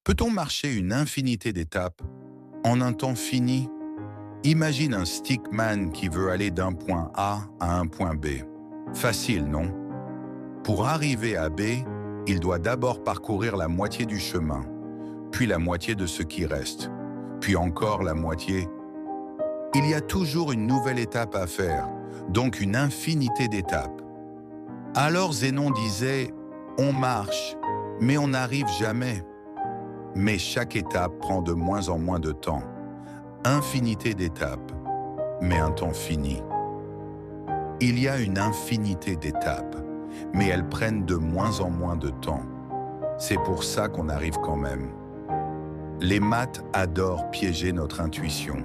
Peut-on marcher une infinité d'étapes en un temps fini? Imagine un stickman qui veut aller d'un point A à un point B. Facile, non? Pour arriver à B, il doit d'abord parcourir la moitié du chemin, puis la moitié de ce qui reste, puis encore la moitié. Il y a toujours une nouvelle étape à faire, donc une infinité d'étapes. Alors Zénon disait, on marche, mais on n'arrive jamais. Mais chaque étape prend de moins en moins de temps. Infinité d'étapes, mais un temps fini. Il y a une infinité d'étapes, mais elles prennent de moins en moins de temps. C'est pour ça qu'on arrive quand même. Les maths adorent piéger notre intuition.